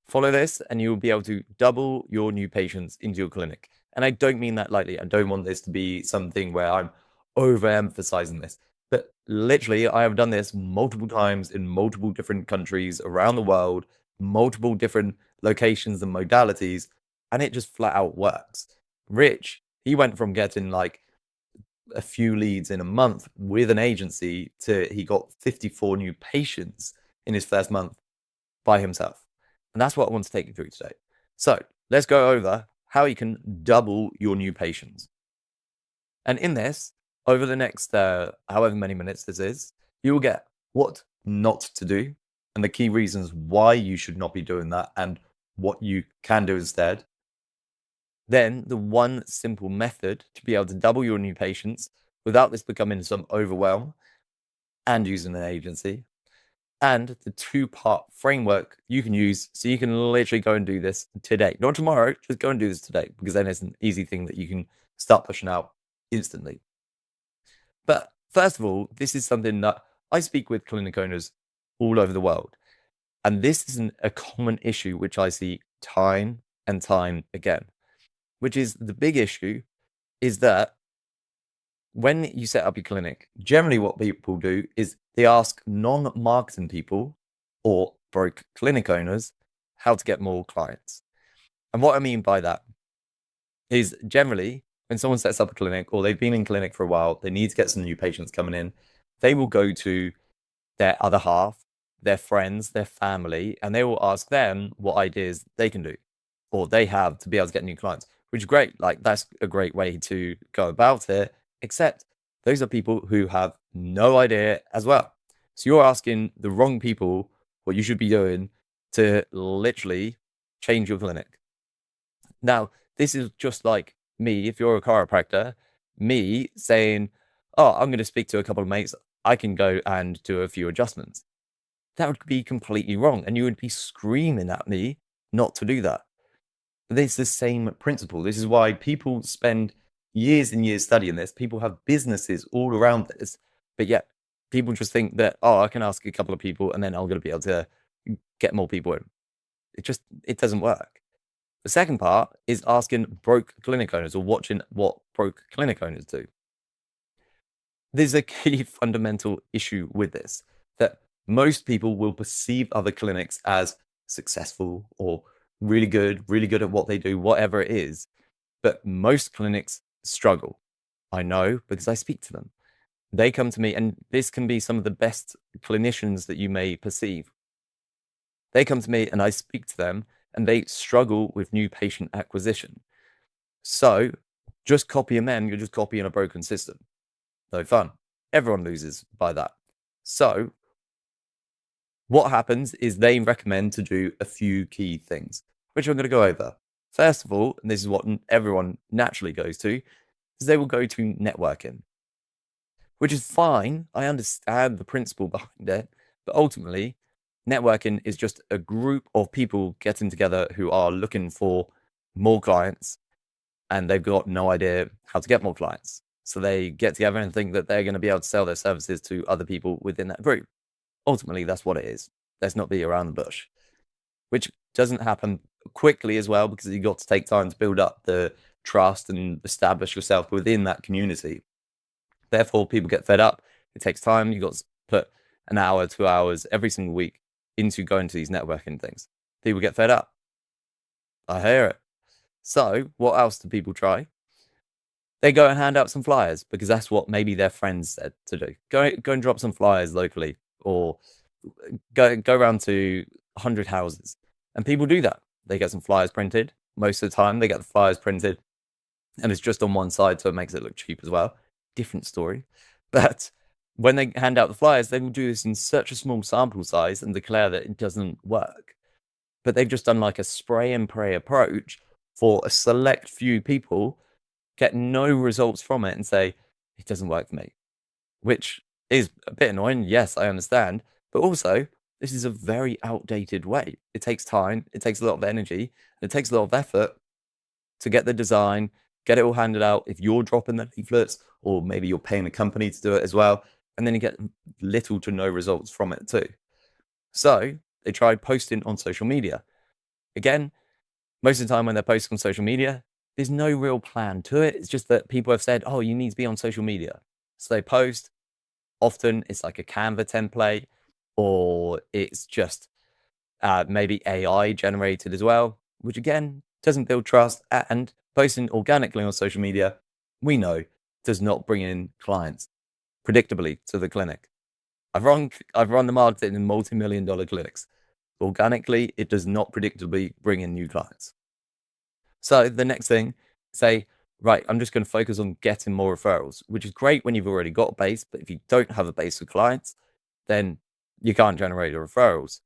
Follow this and you'll be able to double your new patients into your clinic. And I don't mean that lightly. I don't want this to be something where I'm overemphasizing this. But literally, I have done this multiple times in multiple different countries around the world, multiple different locations and modalities, and it just flat out works. Rich, he went from getting like a few leads in a month with an agency to he got 54 new patients in his first month by himself. And that's what I want to take you through today. So let's go over how you can double your new patients. And in this, over the next however many minutes this is, you will get what not to do and the key reasons why you should not be doing that and what you can do instead. Then the one simple method to be able to double your new patients without this becoming some overwhelm and using an agency. And the two-part framework you can use so you can literally go and do this today. Not tomorrow, just go and do this today, because then it's an easy thing that you can start pushing out instantly. But first of all, this is something that I speak with clinic owners all over the world. And this is a common issue which I see time and time again, which is the big issue is that when you set up your clinic, generally what people do is they ask non-marketing people or broke clinic owners how to get more clients. And what I mean by that is generally when someone sets up a clinic or they've been in clinic for a while, they need to get some new patients coming in, they will go to their other half, their friends, their family, and they will ask them what ideas they can do or they have to be able to get new clients, which is great. Like that's a great way to go about it, except those are people who have no idea as well. So you're asking the wrong people what you should be doing to literally change your clinic. Now, this is just like me, if you're a chiropractor, me saying, oh, I'm going to speak to a couple of mates, I can go and do a few adjustments. That would be completely wrong. And you would be screaming at me not to do that. It's the same principle. This is why people spend years and years studying this. People have businesses all around this, but yet people just think that, oh, I can ask a couple of people and then I'm going to be able to get more people in. It doesn't work. The second part is asking broke clinic owners or watching what broke clinic owners do. There's a key fundamental issue with this, that most people will perceive other clinics as successful or really good at what they do, whatever it is. But most clinics struggle. I know because I speak to them. They come to me, and this can be some of the best clinicians that you may perceive. They come to me and I speak to them, and they struggle with new patient acquisition. So just copying them, you're just copying a broken system. No fun. Everyone loses by that. So what happens is they recommend to do a few key things, which I'm going to go over. First of all, and this is what everyone naturally goes to, is they will go to networking, which is fine. I understand the principle behind it, but ultimately, networking is just a group of people getting together who are looking for more clients, and they've got no idea how to get more clients. So they get together and think that they're going to be able to sell their services to other people within that group. Ultimately, that's what it is. Let's not be around the bush, which doesn't happen quickly as well, because you've got to take time to build up the trust and establish yourself within that community. Therefore, people get fed up. It takes time. You've got to put an hour, 2 hours every single week into going to these networking things. People get fed up. I hear it. So what else do people try? They go and hand out some flyers because that's what maybe their friends said to do. Go and drop some flyers locally, or go around to 100 houses. And people do that. They get some flyers printed. Most of the time, they get the flyers printed, and it's just on one side, so it makes it look cheap as well. Different story. But when they hand out the flyers, they will do this in such a small sample size and declare that it doesn't work. But they've just done like a spray and pray approach for a select few people, get no results from it, and say, it doesn't work for me, which is a bit annoying. Yes, I understand. But also, this is a very outdated way. It takes time, it takes a lot of energy, it takes a lot of effort to get the design, get it all handed out. If you're dropping the leaflets, or maybe you're paying a company to do it as well, and then you get little to no results from it too. So they tried posting on social media. Again, most of the time when they're posting on social media, there's no real plan to it. It's just that people have said, oh, you need to be on social media. So they post. Often it's like a Canva template, or it's just maybe AI generated as well, which again doesn't build trust. And posting organically on social media, we know, does not bring in clients predictably to the clinic. I've run the marketing in multi-million-dollar clinics. Organically, it does not predictably bring in new clients. So the next thing, say, right, I'm just going to focus on getting more referrals, which is great when you've already got a base. But if you don't have a base of clients, then you can't generate the referrals.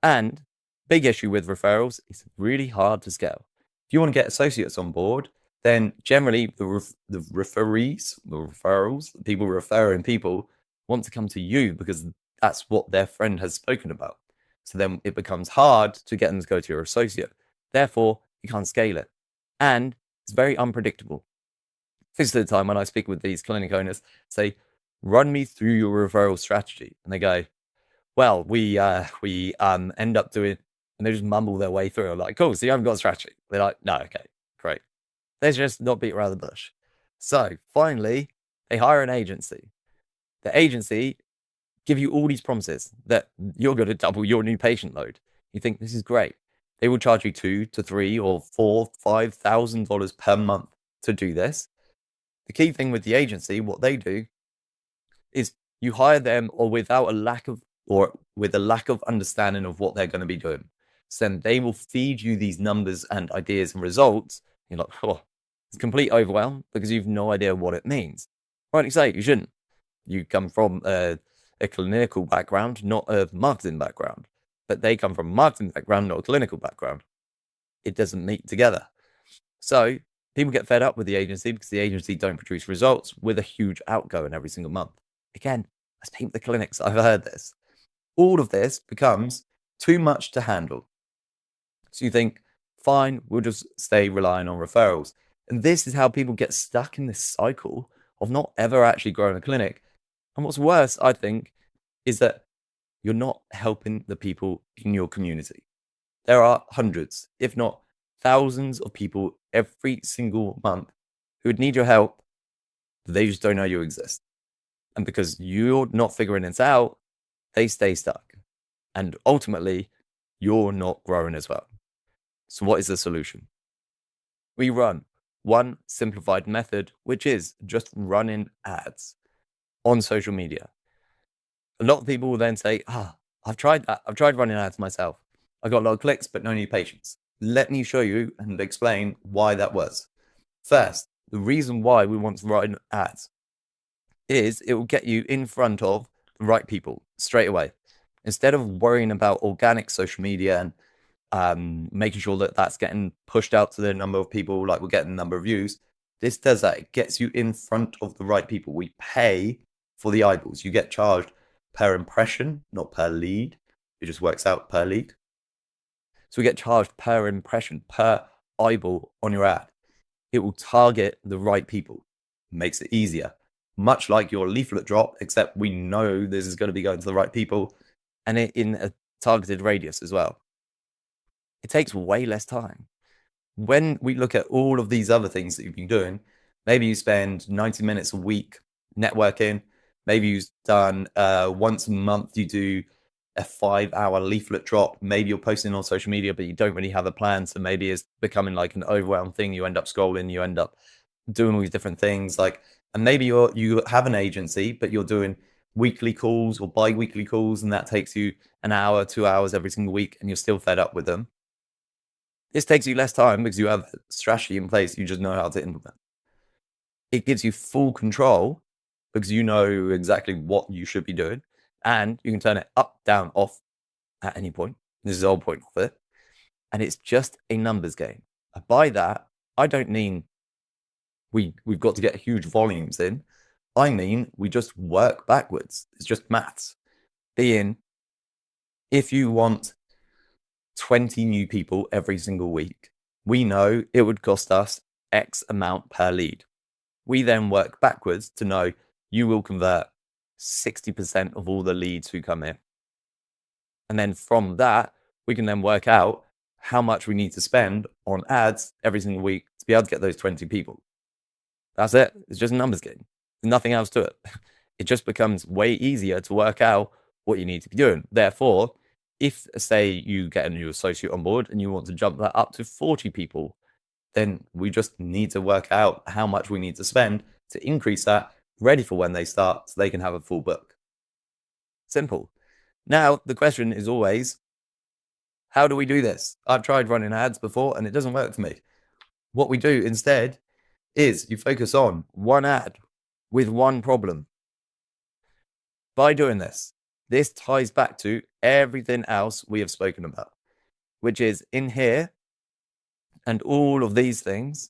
And big issue with referrals, it's really hard to scale. If you want to get associates on board, then generally the referees, the referrals, the people referring people want to come to you because that's what their friend has spoken about. So then it becomes hard to get them to go to your associate. Therefore, you can't scale it. And it's very unpredictable. Most of the time when I speak with these clinic owners, say, run me through your referral strategy. And they go, well, we end up doing, and they just mumble their way through. I'm like, cool, so you haven't got a strategy. They're like, no, okay, great. Let's just not beat around the bush. So finally, they hire an agency. The agency give you all these promises that you're going to double your new patient load. You think this is great. They will charge you $2,000 to $3,000 or $4,000, $5,000 per month to do this. The key thing with the agency, what they do is you hire them with a lack of understanding of what they're going to be doing. So then they will feed you these numbers and ideas and results. You're like, oh, it's complete overwhelm because you've no idea what it means. Rightly so, you shouldn't. You come from a clinical background, not a marketing background. But they come from a marketing background, not a clinical background. It doesn't meet together. So people get fed up with the agency because the agency don't produce results with a huge outgoing every single month. Again, I speak to the clinics, I've heard this. All of this becomes too much to handle. So you think, fine, we'll just stay relying on referrals. And this is how people get stuck in this cycle of not ever actually growing a clinic. And what's worse, I think, is that you're not helping the people in your community. There are hundreds, if not thousands of people every single month who would need your help, but they just don't know you exist. And because you're not figuring this out, they stay stuck. And ultimately, you're not growing as well. So what is the solution? We run one simplified method, which is just running ads on social media. A lot of people will then say, I've tried that. I've tried running ads myself. I got a lot of clicks, but no new patients. Let me show you and explain why that was. First, the reason why we want to run ads is it will get you in front of the right people straight away. Instead of worrying about organic social media and making sure that that's getting pushed out to the number of people, like we're getting a number of views, this does that. It gets you in front of the right people. We pay for the eyeballs. You get charged per impression, not per lead. It just works out per lead. So we get charged per impression, per eyeball on your ad. It will target the right people, makes it easier. Much like your leaflet drop, except we know this is going to be going to the right people and in a targeted radius as well. It takes way less time. When we look at all of these other things that you've been doing, maybe you spend 90 minutes a week networking. Maybe you've done once a month, you do a 5-hour leaflet drop. Maybe you're posting on social media, but you don't really have a plan. So maybe it's becoming like an overwhelmed thing. You end up scrolling, you end up doing all these different things. And maybe you have an agency, but you're doing weekly calls or bi-weekly calls, and that takes you an hour, 2 hours every single week, and you're still fed up with them. This takes you less time because you have a strategy in place. You just know how to implement. It gives you full control because you know exactly what you should be doing, and you can turn it up, down, off at any point. This is the whole point of it. And it's just a numbers game. By that, I don't mean we've got to get huge volumes in. I mean, we just work backwards. It's just maths. Being, if you want 20 new people every single week, we know it would cost us X amount per lead. We then work backwards to know you will convert 60% of all the leads who come in. And then from that, we can then work out how much we need to spend on ads every single week to be able to get those 20 people. That's it. It's just a numbers game. There's nothing else to it. It just becomes way easier to work out what you need to be doing. Therefore, if, say, you get a new associate on board and you want to jump that up to 40 people, then we just need to work out how much we need to spend to increase that, ready for when they start so they can have a full book. Simple. Now, the question is always, how do we do this? I've tried running ads before and it doesn't work for me. What we do instead is you focus on one ad with one problem. By doing this, this ties back to everything else we have spoken about, which is in here and all of these things.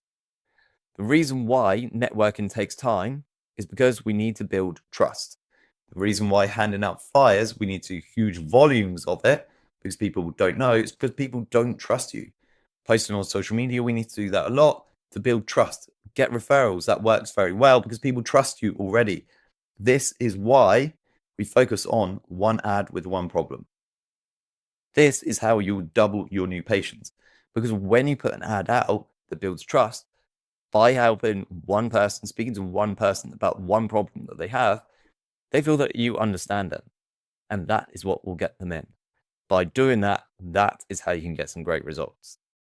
The reason why networking takes time is because we need to build trust. The reason why handing out flyers, we need to huge volumes of it, because people don't know, it's because people don't trust you. Posting on social media, we need to do that a lot to build trust. Get referrals, that works very well because people trust you already. This is why we focus on one ad with one problem. This is how you double your new patients, because when you put an ad out that builds trust, by helping one person, speaking to one person about one problem that they have, they feel that you understand it. And that is what will get them in. By doing that, that is how you can get some great results.